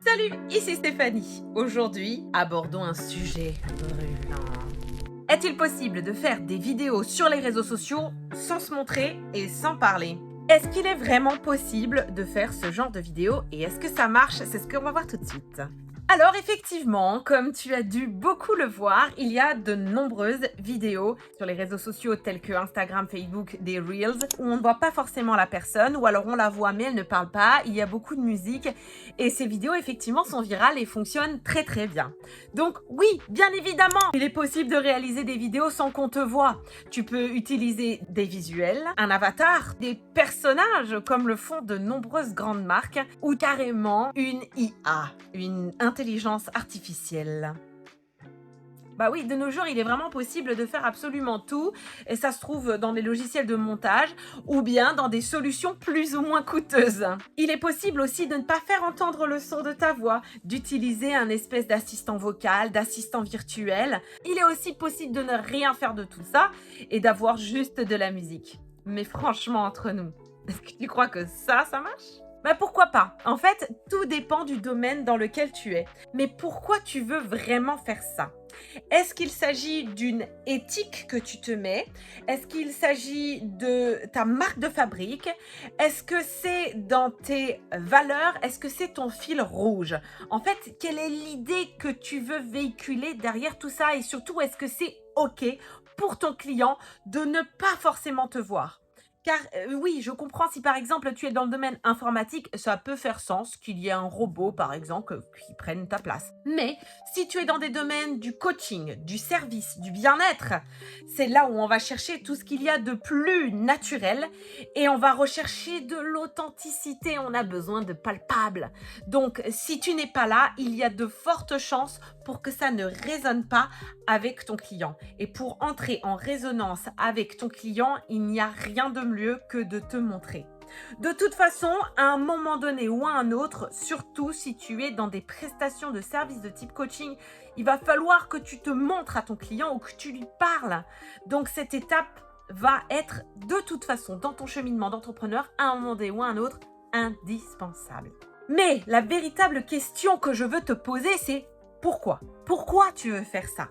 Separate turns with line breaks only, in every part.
Salut, ici Stéphanie. Aujourd'hui, abordons un sujet brûlant. Est-il possible de faire des vidéos sur les réseaux sociaux sans se montrer et sans parler? Est-ce qu'il est vraiment possible de faire ce genre de vidéo et est-ce que ça marche? C'est ce qu'on va voir tout de suite. Alors effectivement, comme tu as dû beaucoup le voir, il y a de nombreuses vidéos sur les réseaux sociaux tels que Instagram, Facebook, des Reels, où on ne voit pas forcément la personne, ou alors on la voit mais elle ne parle pas, il y a beaucoup de musique, et ces vidéos effectivement sont virales et fonctionnent très très bien. Donc oui, bien évidemment, il est possible de réaliser des vidéos sans qu'on te voie. Tu peux utiliser des visuels, un avatar, des personnages comme le font de nombreuses grandes marques, ou carrément une IA, une intelligence artificielle. Bah oui, de nos jours, il est vraiment possible de faire absolument tout, et ça se trouve dans des logiciels de montage ou bien dans des solutions plus ou moins coûteuses. Il est possible aussi de ne pas faire entendre le son de ta voix, d'utiliser un espèce d'assistant vocal, d'assistant virtuel. Il est aussi possible de ne rien faire de tout ça et d'avoir juste de la musique. Mais franchement, entre nous, est-ce que tu crois que ça marche ? Bah pourquoi pas? En fait, tout dépend du domaine dans lequel tu es. Mais pourquoi tu veux vraiment faire ça? Est-ce qu'il s'agit d'une éthique que tu te mets? Est-ce qu'il s'agit de ta marque de fabrique? Est-ce que c'est dans tes valeurs? Est-ce que c'est ton fil rouge? En fait, quelle est l'idée que tu veux véhiculer derrière tout ça? Et surtout, est-ce que c'est OK pour ton client de ne pas forcément te voir? Car oui, je comprends si par exemple tu es dans le domaine informatique, ça peut faire sens qu'il y ait un robot par exemple qui prenne ta place. Mais si tu es dans des domaines du coaching, du service, du bien-être, c'est là où on va chercher tout ce qu'il y a de plus naturel et on va rechercher de l'authenticité, on a besoin de palpable. Donc si tu n'es pas là, il y a de fortes chances pour que ça ne résonne pas avec ton client. Et pour entrer en résonance avec ton client, il n'y a rien de mieux que de te montrer. De toute façon, à un moment donné ou à un autre, surtout si tu es dans des prestations de services de type coaching, il va falloir que tu te montres à ton client ou que tu lui parles. Donc cette étape va être de toute façon dans ton cheminement d'entrepreneur à un moment donné ou à un autre indispensable. Mais la véritable question que je veux te poser, c'est pourquoi? Pourquoi tu veux faire ça?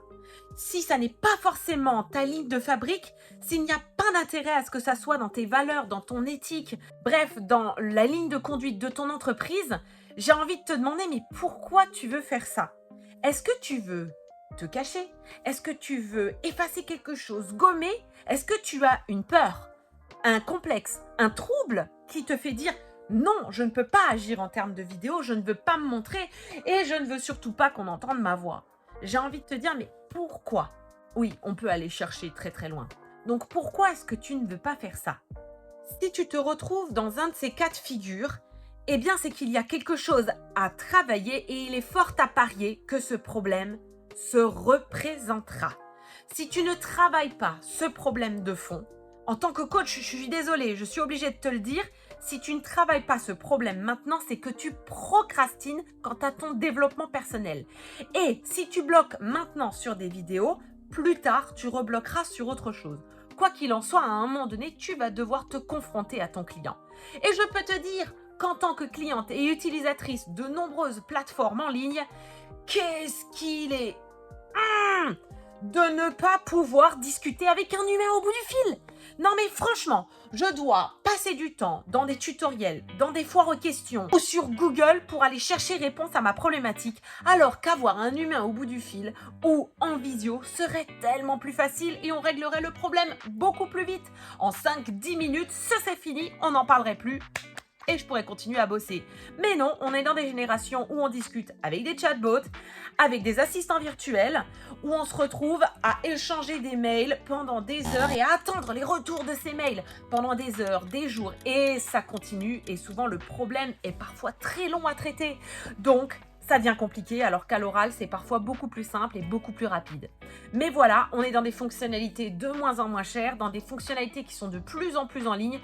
Si ça n'est pas forcément ta ligne de fabrique, s'il n'y a pas d'intérêt à ce que ça soit dans tes valeurs, dans ton éthique, bref, dans la ligne de conduite de ton entreprise, j'ai envie de te demander, mais pourquoi tu veux faire ça? Est-ce que tu veux te cacher? Est-ce que tu veux effacer quelque chose, gommer? Est-ce que tu as une peur, un complexe, un trouble qui te fait dire non, je ne peux pas agir en termes de vidéo, je ne veux pas me montrer et je ne veux surtout pas qu'on entende ma voix? J'ai envie de te dire, mais pourquoi? Oui, on peut aller chercher très très loin. Donc pourquoi est-ce que tu ne veux pas faire ça? Si tu te retrouves dans un de ces cas de figure, eh bien c'est qu'il y a quelque chose à travailler et il est fort à parier que ce problème se représentera. Si tu ne travailles pas ce problème de fond, en tant que coach, je suis désolée, je suis obligée de te le dire, si tu ne travailles pas ce problème maintenant, c'est que tu procrastines quant à ton développement personnel. Et si tu bloques maintenant sur des vidéos, plus tard, tu rebloqueras sur autre chose. Quoi qu'il en soit, à un moment donné, tu vas devoir te confronter à ton client. Et je peux te dire qu'en tant que cliente et utilisatrice de nombreuses plateformes en ligne, qu'est-ce qu'il est de ne pas pouvoir discuter avec un humain au bout du fil. Non mais franchement, je dois passer du temps dans des tutoriels, dans des foires aux questions ou sur Google pour aller chercher réponse à ma problématique, alors qu'avoir un humain au bout du fil ou en visio serait tellement plus facile et on réglerait le problème beaucoup plus vite. En 5-10 minutes, c'est fini, on n'en parlerait plus. Et je pourrais continuer à bosser. Mais non, on est dans des générations où on discute avec des chatbots, avec des assistants virtuels, où on se retrouve à échanger des mails pendant des heures et à attendre les retours de ces mails pendant des heures, des jours. Et ça continue et souvent le problème est parfois très long à traiter. Donc, ça devient compliqué alors qu'à l'oral, c'est parfois beaucoup plus simple et beaucoup plus rapide. Mais voilà, on est dans des fonctionnalités de moins en moins chères, dans des fonctionnalités qui sont de plus en plus en ligne.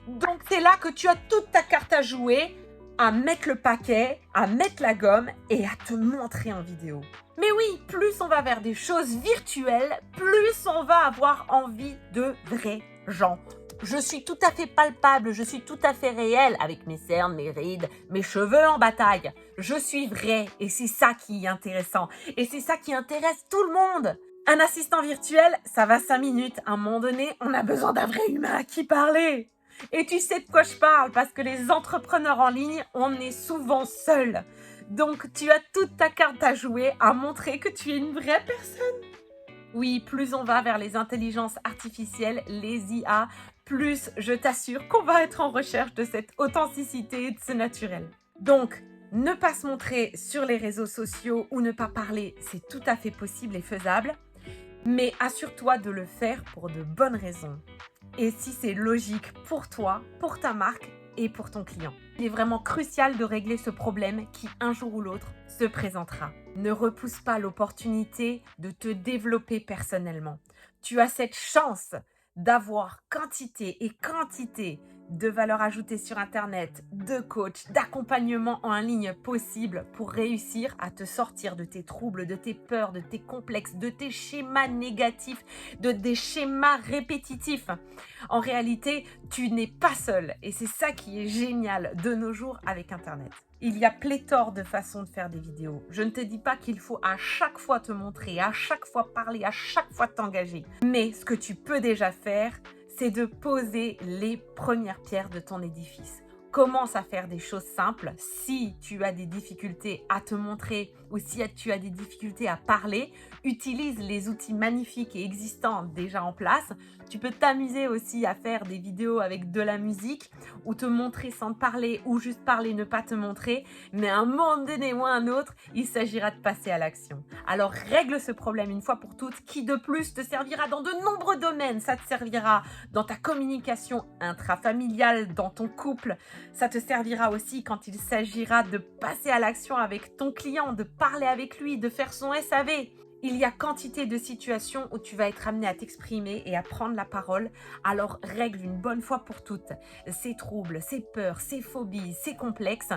Donc c'est là que tu as toute ta carte à jouer, à mettre le paquet, à mettre la gomme et à te montrer en vidéo. Mais oui, plus on va vers des choses virtuelles, plus on va avoir envie de vrais gens. Je suis tout à fait palpable, je suis tout à fait réelle avec mes cernes, mes rides, mes cheveux en bataille. Je suis vrai et c'est ça qui est intéressant. Et c'est ça qui intéresse tout le monde. Un assistant virtuel, ça va 5 minutes. À un moment donné, on a besoin d'un vrai humain à qui parler. Et tu sais de quoi je parle parce que les entrepreneurs en ligne, on est souvent seuls. Donc tu as toute ta carte à jouer à montrer que tu es une vraie personne. Oui, plus on va vers les intelligences artificielles, les IA, plus je t'assure qu'on va être en recherche de cette authenticité et de ce naturel. Donc, ne pas se montrer sur les réseaux sociaux ou ne pas parler, c'est tout à fait possible et faisable. Mais assure-toi de le faire pour de bonnes raisons. Et si c'est logique pour toi, pour ta marque et pour ton client. Il est vraiment crucial de régler ce problème qui, un jour ou l'autre, se présentera. Ne repousse pas l'opportunité de te développer personnellement. Tu as cette chance d'avoir quantité et quantité de valeur ajoutée sur Internet, de coach, d'accompagnement en ligne possible pour réussir à te sortir de tes troubles, de tes peurs, de tes complexes, de tes schémas négatifs, de des schémas répétitifs. En réalité, tu n'es pas seul et c'est ça qui est génial de nos jours avec Internet. Il y a pléthore de façons de faire des vidéos. Je ne te dis pas qu'il faut à chaque fois te montrer, à chaque fois parler, à chaque fois t'engager. Mais ce que tu peux déjà faire, c'est de poser les premières pierres de ton édifice. Commence à faire des choses simples. Si tu as des difficultés à te montrer ou si tu as des difficultés à parler, utilise les outils magnifiques et existants déjà en place. Tu peux t'amuser aussi à faire des vidéos avec de la musique ou te montrer sans te parler ou juste parler, ne pas te montrer. Mais à un moment donné ou à un autre, il s'agira de passer à l'action. Alors règle ce problème une fois pour toutes qui de plus te servira dans de nombreux domaines. Ça te servira dans ta communication intrafamiliale, dans ton couple. Ça te servira aussi quand il s'agira de passer à l'action avec ton client, de parler avec lui, de faire son SAV. Il y a quantité de situations où tu vas être amené à t'exprimer et à prendre la parole. Alors règle une bonne fois pour toutes ces troubles, ces peurs, ces phobies, ces complexes.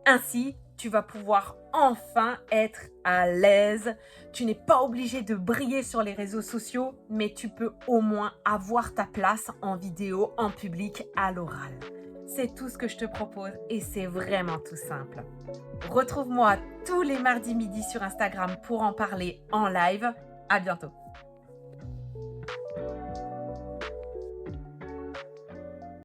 Ainsi, tu vas pouvoir enfin être à l'aise. Tu n'es pas obligé de briller sur les réseaux sociaux, mais tu peux au moins avoir ta place en vidéo, en public, à l'oral. C'est tout ce que je te propose et c'est vraiment tout simple. Retrouve-moi tous les mardis midi sur Instagram pour en parler en live. À bientôt.